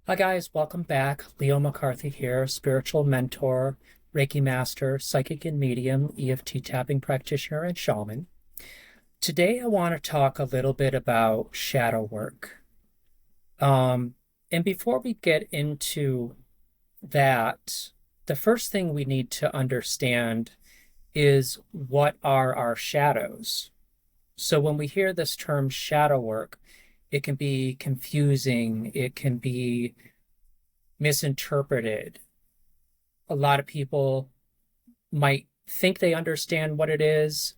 Hi guys, welcome back. Leo McCarthy here, spiritual mentor, Reiki Master, psychic and medium, EFT Tapping practitioner, and Shaman. Today I want to talk a little bit about shadow work. Um, and before we get into that, the first thing we need to understand is what are our shadows? So when we hear this term shadow work, it can be confusing, it can be misinterpreted. A lot of people might think they understand what it is,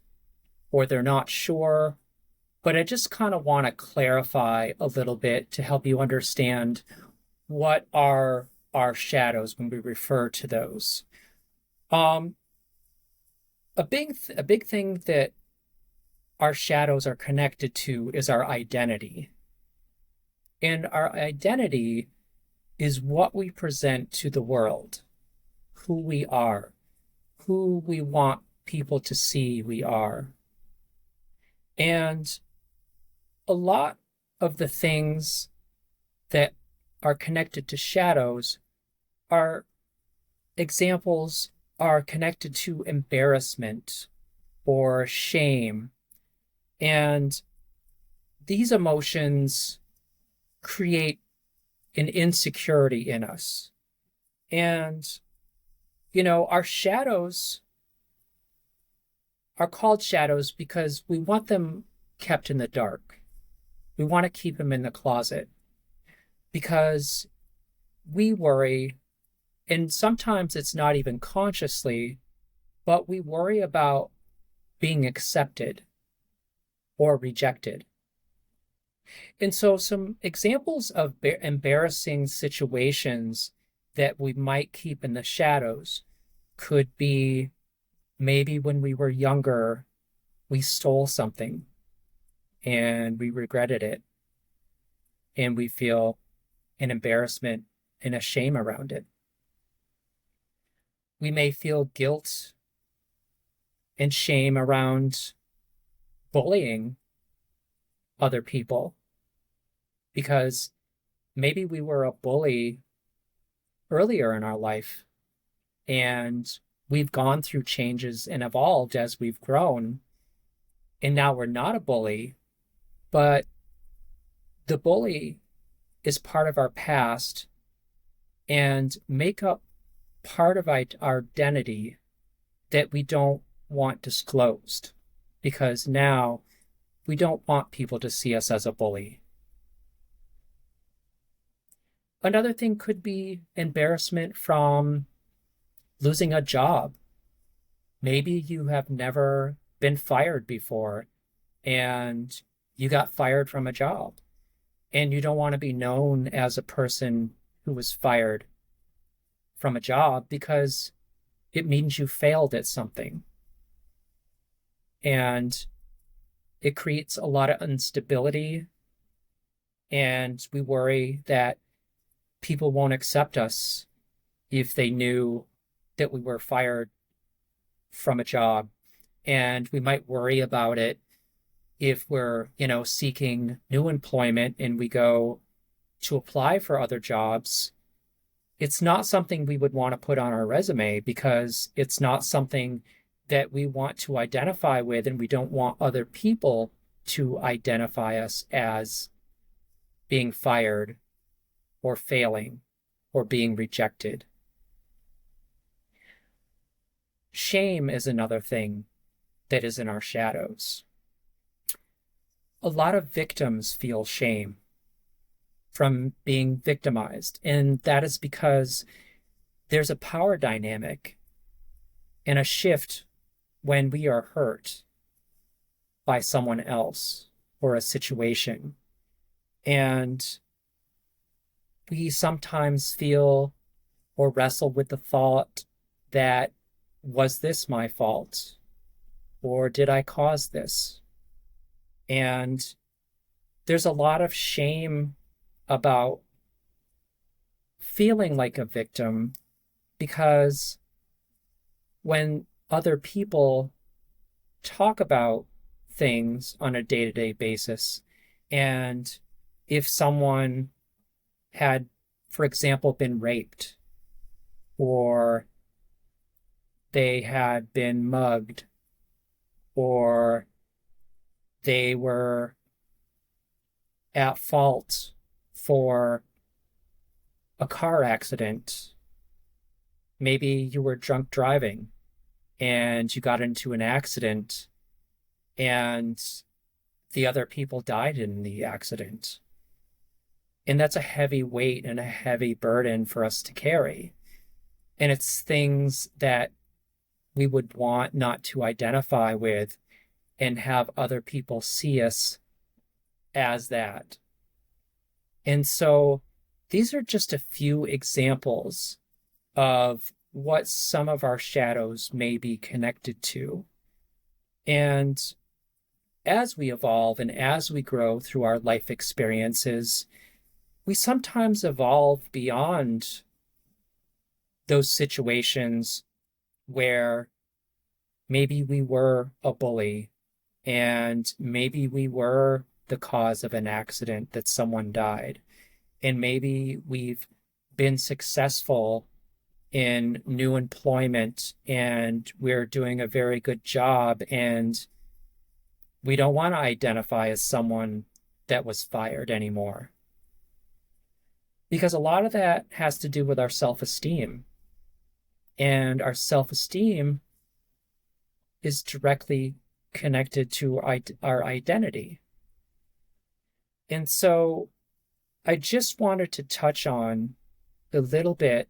or they're not sure. But I just kind of want to clarify a little bit to help you understand what are our shadows when we refer to those. Um, a big thing that our shadows are connected to is our identity. And our identity is what we present to the world, who we are, who we want people to see we are. And a lot of the things that are connected to shadows are examples are connected to embarrassment or shame. And these emotions create an insecurity in us. And, our shadows are called shadows because we want them kept in the dark. We want to keep them in the closet because we worry, and sometimes it's not even consciously, but we worry about being accepted or rejected. And so, some examples of embarrassing situations that we might keep in the shadows could be maybe when we were younger, we stole something and we regretted it, and we feel an embarrassment and a shame around it. We may feel guilt and shame around bullying other people because maybe we were a bully earlier in our life and we've gone through changes and evolved as we've grown. And now we're not a bully, but the bully is part of our past and make up part of our identity that we don't want disclosed because now we don't want people to see us as a bully. Another thing could be embarrassment from losing a job. Maybe you have never been fired before and you got fired from a job and you don't want to be known as a person who was fired from a job because it means you failed at something. And it creates a lot of instability. And we worry that people won't accept us if they knew that we were fired from a job. And we might worry about it if we're, seeking new employment and we go to apply for other jobs. It's not something we would want to put on our resume because it's not something that we want to identify with, and we don't want other people to identify us as being fired or failing or being rejected. Shame is another thing that is in our shadows. A lot of victims feel shame from being victimized, and that is because there's a power dynamic and a shift when we are hurt by someone else or a situation. And we sometimes feel or wrestle with the thought that, was this my fault? Or did I cause this? And there's a lot of shame about feeling like a victim because when other people talk about things on a day-to-day basis, and if someone had for example, been raped, or they had been mugged, or they were at fault for a car accident. Maybe you were drunk driving and you got into an accident and the other people died in the accident. And that's a heavy weight and a heavy burden for us to carry. And it's things that we would want not to identify with and have other people see us as that. And so these are just a few examples of what some of our shadows may be connected to. And as we evolve and as we grow through our life experiences, we sometimes evolve beyond those situations where maybe we were a bully and maybe we were the cause of an accident that someone died. And maybe we've been successful in new employment and we're doing a very good job and we don't want to identify as someone that was fired anymore. Because a lot of that has to do with our self-esteem. And our self-esteem is directly connected to our identity. And so I just wanted to touch on a little bit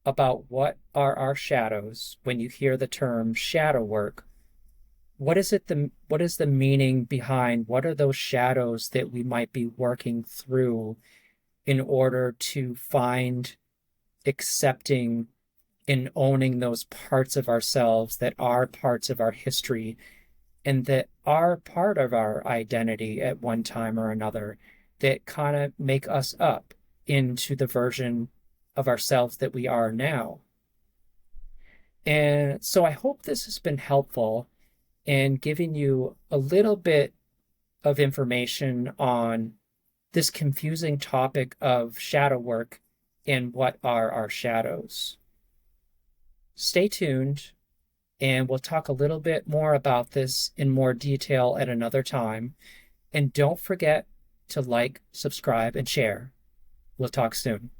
about what are our shadows. When you hear the term shadow work, what is the meaning behind what are those shadows that we might be working through in order to find accepting and owning those parts of ourselves that are parts of our history and that are part of our identity at one time or another, that kind of make us up into the version of ourselves that we are now. And so I hope this has been helpful in giving you a little bit of information on this confusing topic of shadow work and what are our shadows. Stay tuned, and we'll talk a little bit more about this in more detail at another time. And don't forget to like, subscribe, and share. We'll talk soon.